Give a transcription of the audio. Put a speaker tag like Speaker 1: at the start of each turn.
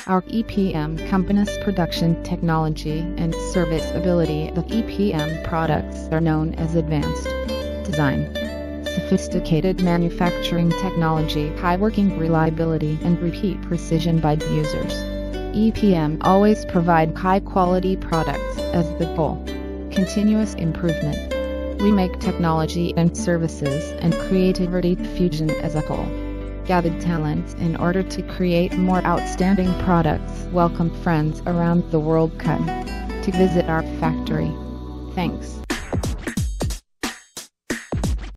Speaker 1: Our EPM company's production technology and serviceability. The EPM products are known as advanced design, sophisticated manufacturing technology, high working reliability, and repeat precision by users. EPM always provide high-quality products as the goal. Continuous improvement. We make technology and services and creativity fusion as a goal. Gathered talents in order to create more outstanding products. Welcome friends around the world come to visit our factory. Thanks.